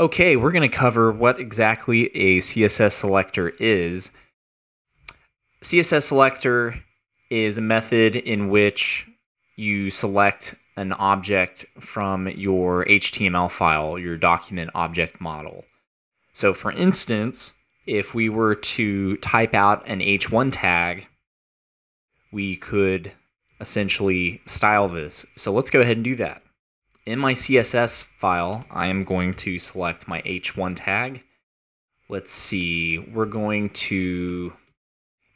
Okay, we're going to cover what exactly a CSS selector is. CSS selector is a method in which you select an object from your HTML file, your document object model. So for instance, if we were to type out an H1 tag, we could essentially style this. So let's go ahead and do that. In my CSS file, I am going to select my H1 tag. Let's see, we're going to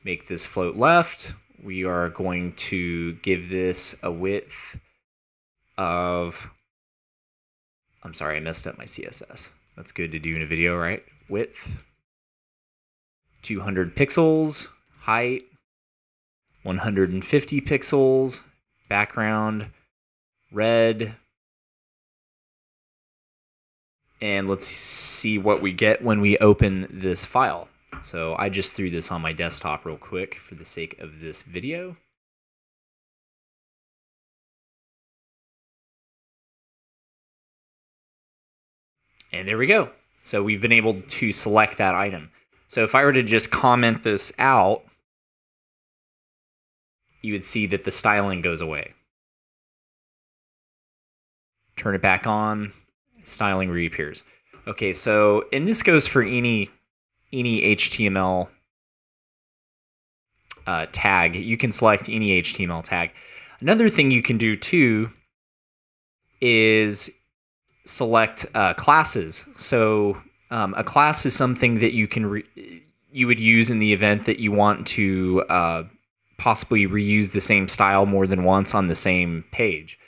make this float left. We are going to give this a width of, I'm sorry, I messed up my CSS. That's good to do in a video, right? Width, 200 pixels, height, 150 pixels, background, red, and let's see what we get when we open this file. So I just threw this on my desktop real quick for the sake of this video. And there we go. So we've been able to select that item. So if I were to just comment this out, you would see that the styling goes away. Turn it back on, styling reappears. Okay, so, and this goes for any HTML tag. You can select any HTML tag. Another thing you can do too is select classes. So a class is something that you would use in the event that you want to possibly reuse the same style more than once on the same page.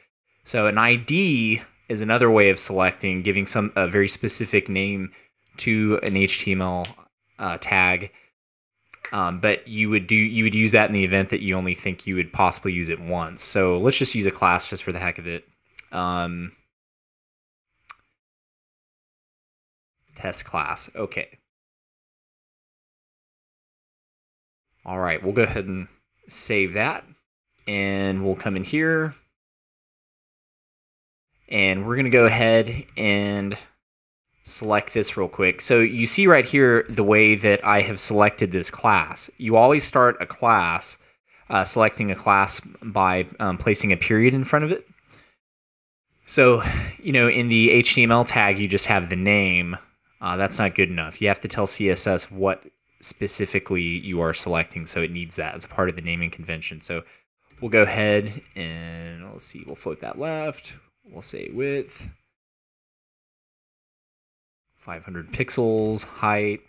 So an ID is another way of selecting, giving a very specific name to an HTML tag. But you would use that in the event that you only think you would possibly use it once. So let's just use a class just for the heck of it. Test class. Okay. All right, we'll go ahead and save that, and we'll come in here, and we're going to go ahead and select this real quick. So you see right here the way that I have selected this class. You always start a class, selecting a class by placing a period in front of it. So, you know, in the HTML tag, you just have the name. That's not good enough. You have to tell CSS what specifically you are selecting, so it needs that as a part of the naming convention. So we'll go ahead and let's see, we'll float that left. We'll say width, 500 pixels, height,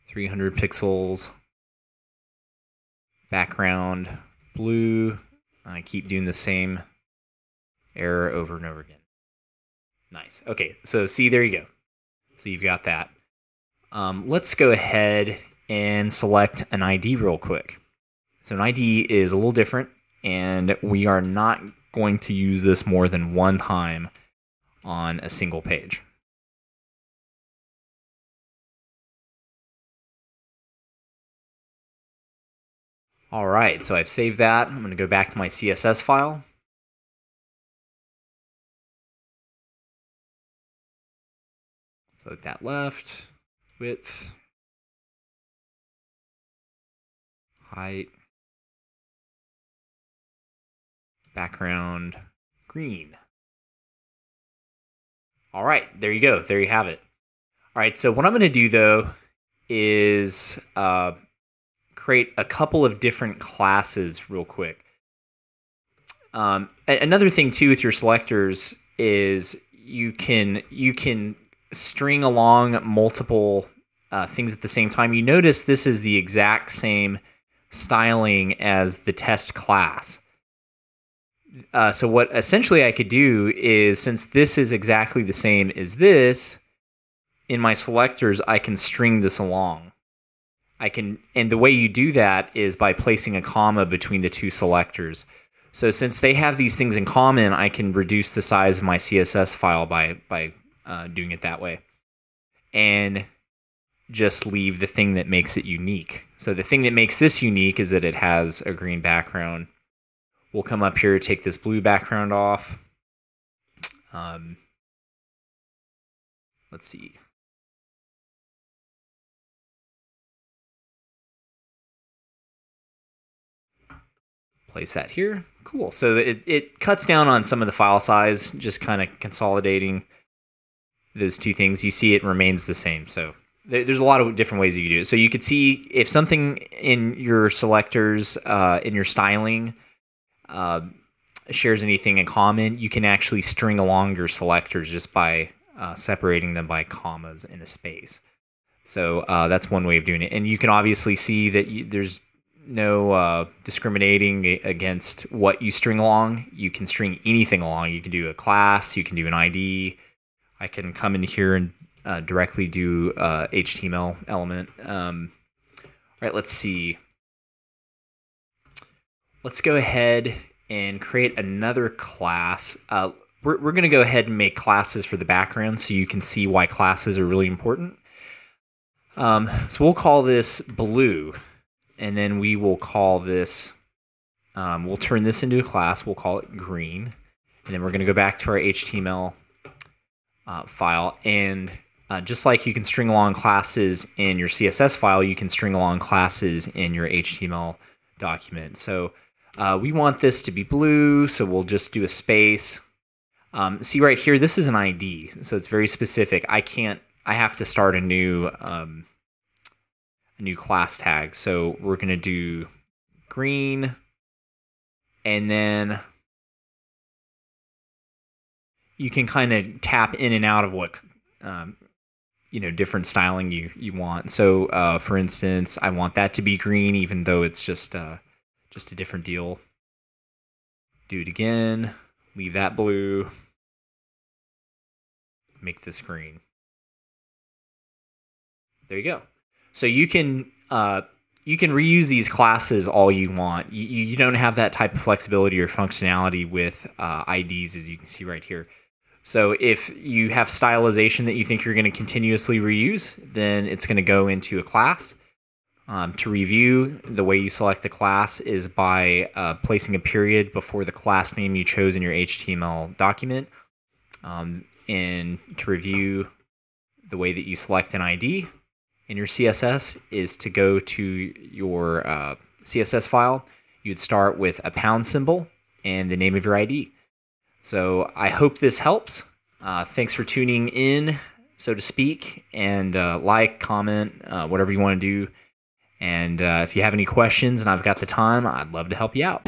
300 pixels, background, blue. I keep doing the same error over and over again. Nice. Okay, so see, there you go. So you've got that. Let's go ahead and select an ID real quick. So an ID is a little different, and we are not going to use this more than one time on a single page. All right, so I've saved that. I'm going to go back to my CSS file. Float that left, width, height, background, green. All right, there you go. There you have it. All right, so what I'm going to do, though, is create a couple of different classes real quick. Another thing, too, with your selectors is you can string along multiple things at the same time. You notice this is the exact same styling as the test class. So what essentially I could do is, since this is exactly the same as this, in my selectors, I can string this along. And the way you do that is by placing a comma between the two selectors. So since they have these things in common, I can reduce the size of my CSS file by doing it that way, and just leave the thing that makes it unique. So the thing that makes this unique is that it has a green background. We'll come up here, take this blue background off. Let's let's see. Place that here. Cool. So it cuts down on some of the file size, just kind of consolidating those two things. You see it remains the same. So there's a lot of different ways you can do it. So you could see if something in your selectors, in your styling, shares anything in common, you can actually string along your selectors just by separating them by commas in a space. So that's one way of doing it. And you can obviously see that there's no discriminating against what you string along. You can string anything along. You can do a class, you can do an ID. I can come in here and directly do HTML element. All right, let's see. Let's go ahead and create another class. We're going to go ahead and make classes for the background so you can see why classes are really important. So we'll call this blue, and then we will call this, we'll turn this into a class. We'll call it green, and then we're going to go back to our HTML file, and just like you can string along classes in your CSS file, you can string along classes in your HTML document. So we want this to be blue, so we'll just do a space. See right here, this is an ID, so it's very specific. I have to start a new class tag. So we're going to do green, and then you can kind of tap in and out of what different styling you want. So for instance, I want that to be green, even though it's just a different deal. Do it again. Leave that blue. Make this green. There you go. So you can reuse these classes all you want. You don't have that type of flexibility or functionality with IDs, as you can see right here. So if you have stylization that you think you're going to continuously reuse, then it's going to go into a class. To review, the way you select the class is by placing a period before the class name you chose in your HTML document. And to review, the way that you select an ID in your CSS is to go to your CSS file. You'd start with a pound symbol and the name of your ID. So I hope this helps. Thanks for tuning in, so to speak, and like, comment, whatever you want to do. And if you have any questions and I've got the time, I'd love to help you out.